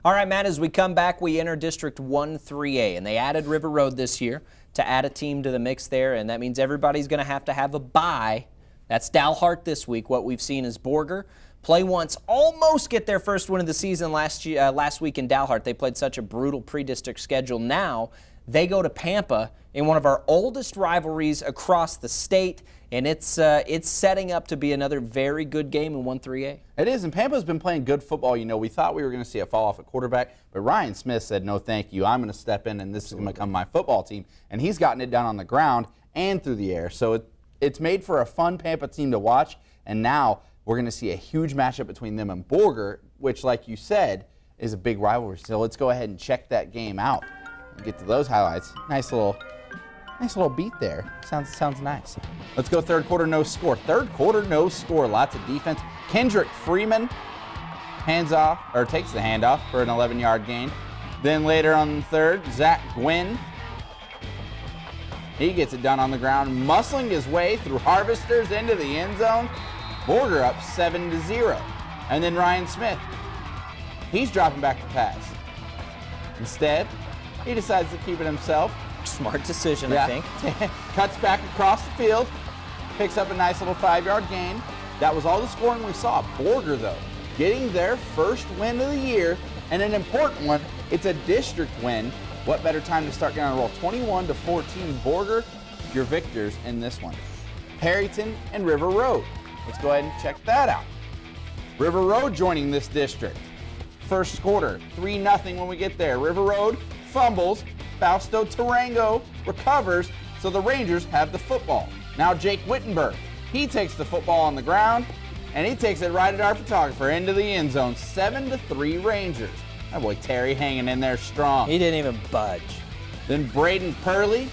All right, Matt, as we come back, we enter District 1-3A, and they added River Road this year to add a team to the mix there, and that means everybody's going to have a bye. That's Dalhart this week. What we've seen is Borger play once, almost get their first win of the season last week in Dalhart. They played such a brutal pre-district schedule. Now they go to Pampa in one of our oldest rivalries across the state, and it's setting up to be another very good game in 1-3A. It is, and Pampa's been playing good football. You know, we thought we were going to see a fall off at quarterback, but Ryan Smith said, no, thank you. I'm going to step in, and this is going to become my football team. And he's gotten it done on the ground and through the air. So it's made for a fun Pampa team to watch, and now we're going to see a huge matchup between them and Borger, which, like you said, is a big rivalry. So let's go ahead and check that game out and get to those highlights. Nice little beat there. Sounds nice. Let's go third quarter, no score. Third quarter, no score. Lots of defense. Kendrick Freeman takes the handoff for an 11-yard gain. Then later on the third, Zach Gwynn. He gets it done on the ground, muscling his way through Harvesters into the end zone. Borger up 7-0. And then Ryan Smith, he's dropping back to pass. Instead, he decides to keep it himself. Smart decision, I think. Cuts back across the field, picks up a nice little 5-yard gain. That was all the scoring we saw. Borger, though, getting their first win of the year, and an important one. It's a district win. What better time to start getting on a roll? 21-14, Borger, your victors in this one. Perryton and River Road. Let's go ahead and check that out. River Road joining this district. First quarter, 3-0 when we get there. River Road fumbles. Fausto Tarango recovers, so the Rangers have the football. Now Jake Wittenberg, he takes the football on the ground, and he takes it right at our photographer into the end zone. 7-3 Rangers. That boy Terry hanging in there strong. He didn't even budge. Then Braden Purley,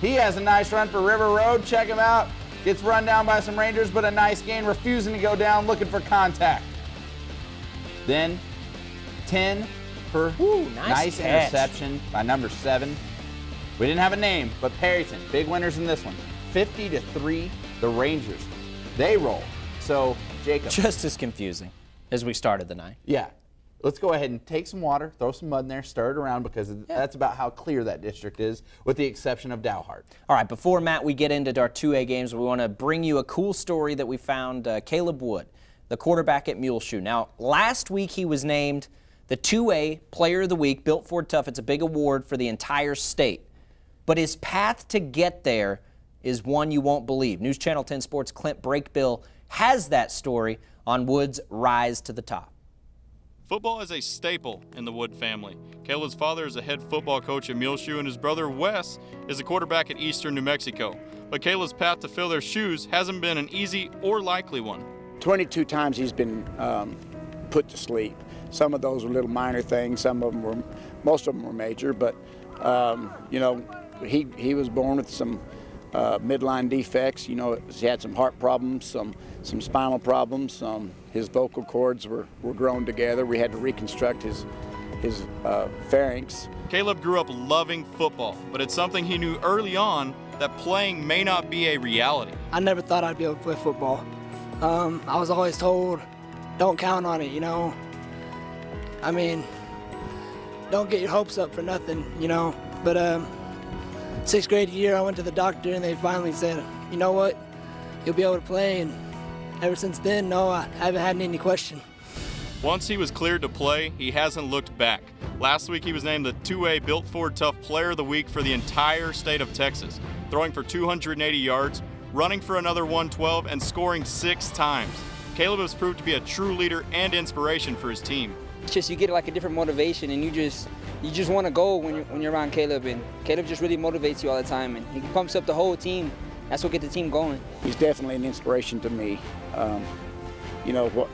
he has a nice run for River Road. Check him out. Gets run down by some Rangers, but a nice gain, refusing to go down, looking for contact. Then 10 for nice interception by number 7. We didn't have a name, but Perryton, big winners in this one. 50-3, the Rangers. They roll. So, Jacob. Just as confusing as we started the night. Yeah. Let's go ahead and take some water, throw some mud in there, stir it around, because that's about how clear that district is, with the exception of Dalhart. All right, before, Matt, we get into our 2A games, we want to bring you a cool story that we found. Caleb Wood, the quarterback at Muleshoe. Now, last week he was named the 2A Player of the Week, Built Ford Tough. It's a big award for the entire state. But his path to get there is one you won't believe. News Channel 10 Sports' Clint Brakebill has that story on Wood's rise to the top. Football is a staple in the Wood family. Caleb's father is a head football coach at Muleshoe, and his brother Wes is a quarterback at Eastern New Mexico. But Caleb's path to fill their shoes hasn't been an easy or likely one. 22 times he's been put to sleep. Some of those were little minor things. Most of them were major. But you know, he was born with some midline defects. You know, he had some heart problems, some spinal problems. His vocal cords were grown together. We had to reconstruct his pharynx. Caleb grew up loving football, but it's something he knew early on that playing may not be a reality. I never thought I'd be able to play football. I was always told, don't count on it, you know. I mean, don't get your hopes up for nothing, you know. But 6th grade year, I went to the doctor, and they finally said, you know what, you'll be able to play. And ever since then, no, I haven't had any question. Once he was cleared to play, he hasn't looked back. Last week, he was named the 2A Built Ford Tough Player of the Week for the entire state of Texas, throwing for 280 yards, running for another 112, and scoring 6 times. Caleb has proved to be a true leader and inspiration for his team. It's just you get like a different motivation, and you just want to go when you're around Caleb, and Caleb just really motivates you all the time, and he pumps up the whole team. That's what gets the team going. He's definitely an inspiration to me. You know,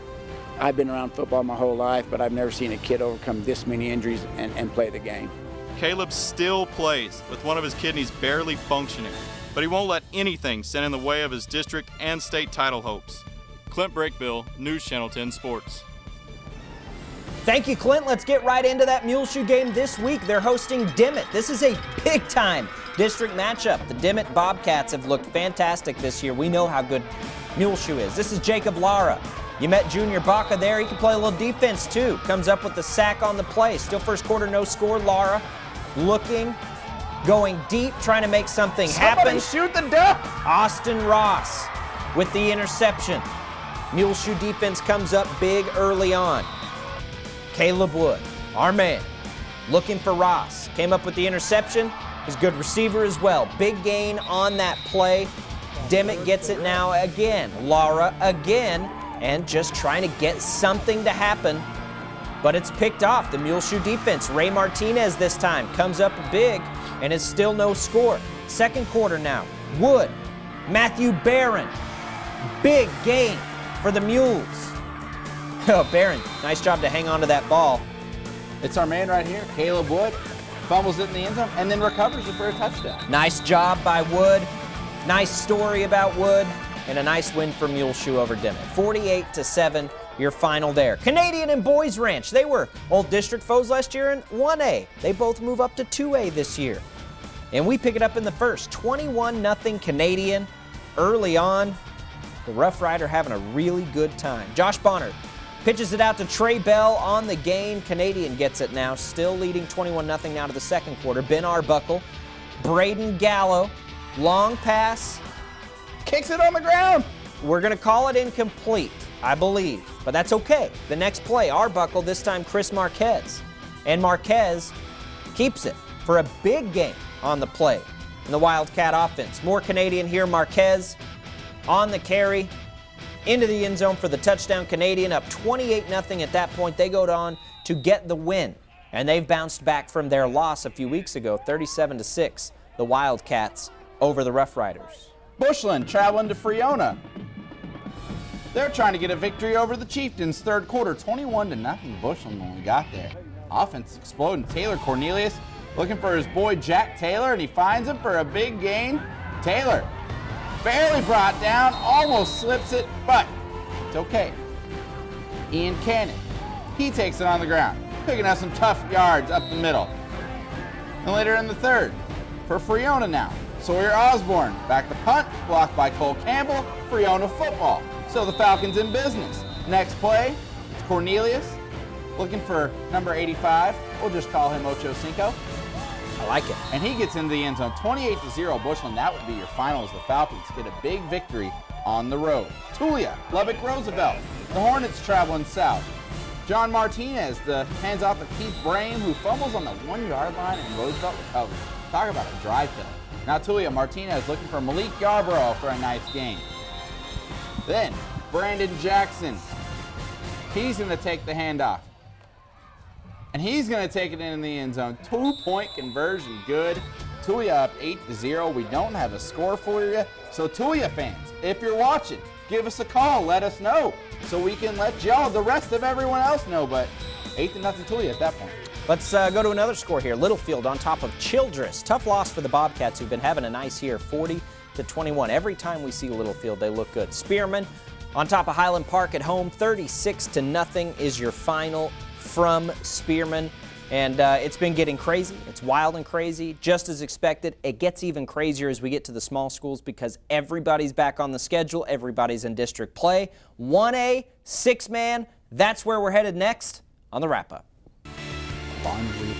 I've been around football my whole life, but I've never seen a kid overcome this many injuries and play the game. Caleb still plays with one of his kidneys barely functioning, but he won't let anything stand in the way of his district and state title hopes. Clint Brakebill, News Channel 10 Sports. Thank you, Clint. Let's get right into that Muleshoe game this week. They're hosting Dimmitt. This is a big-time district matchup. The Dimmitt Bobcats have looked fantastic this year. We know how good Muleshoe is. This is Jacob Lara You met Junior Baca there. He can play a little defense too. Comes up with the sack on the play. Still first quarter, no score. Lara looking, going deep, trying to make something happen. Shoot the duck! Austin Ross with the interception. Muleshoe defense comes up big early on. Caleb Wood, our man, looking for Ross. Came up with the interception. He's a good receiver as well. Big gain on that play. Dimmitt gets it now again. Lara again. And just trying to get something to happen. But it's picked off. The Muleshoe defense. Ray Martinez this time comes up big, and it's still no score. Second quarter now. Wood, Matthew Barron. Big gain for the Mules. Oh, Barron, nice job to hang on to that ball. It's our man right here, Caleb Wood. Fumbles it in the end zone and then recovers it for a touchdown. Nice job by Wood. Nice story about Wood. And a nice win for Muleshoe over Dimmitt. 48-7, your final there. Canadian and Boys Ranch, they were old district foes last year in 1A. They both move up to 2A this year. And we pick it up in the first. 21-0 Canadian early on. The Rough Rider having a really good time. Josh Bonner pitches it out to Trey Bell on the gain. Canadian gets it now, still leading 21-0 now to the second quarter. Ben Arbuckle, Braden Gallo, long pass. Kicks it on the ground. We're going to call it incomplete, I believe, but that's okay. The next play, Arbuckle, this time Chris Marquez. And Marquez keeps it for a big gain on the play in the Wildcat offense. More Canadian here. Marquez on the carry into the end zone for the touchdown. Canadian up 28-0 at that point. They go on to get the win, and they've bounced back from their loss a few weeks ago, 37-6, the Wildcats over the Rough Riders. Bushland traveling to Friona. They're trying to get a victory over the Chieftains. Third quarter, 21-0 Bushland when we got there. Offense exploding. Taylor Cornelius looking for his boy Jack Taylor, and he finds him for a big gain. Taylor barely brought down, almost slips it, but it's okay. Ian Cannon, he takes it on the ground, picking up some tough yards up the middle. And later in the third, for Friona now, Sawyer Osborne back to punt, blocked by Cole Campbell. Friona football. So the Falcons in business. Next play, it's Cornelius looking for number 85. We'll just call him Ocho Cinco. I like it. And he gets into the end zone. 28-0 Bushland. That would be your final as the Falcons get a big victory on the road. Tulia, Lubbock Roosevelt. The Hornets traveling south. John Martinez hands off to Keith Brame, who fumbles on the 1-yard line, and Roosevelt recovers. Talk about a drive kill. Now Tulia Martinez looking for Malik Yarborough for a nice game. Then Brandon Jackson. He's going to take the handoff. And he's going to take it in the end zone. 2-point conversion, good. Tulia up 8-0. We don't have a score for you. So Tulia fans, if you're watching, give us a call. Let us know so we can let y'all, the rest of everyone else know. But 8-0 Tulia at that point. Let's go to another score here. Littlefield on top of Childress. Tough loss for the Bobcats, who've been having a nice year, 40-21. Every time we see Littlefield, they look good. Spearman on top of Highland Park at home, 36-0 is your final from Spearman. And it's been getting crazy. It's wild and crazy, just as expected. It gets even crazier as we get to the small schools because everybody's back on the schedule. Everybody's in district play. 1A, 6-man, that's where we're headed next on the wrap-up. Bondry.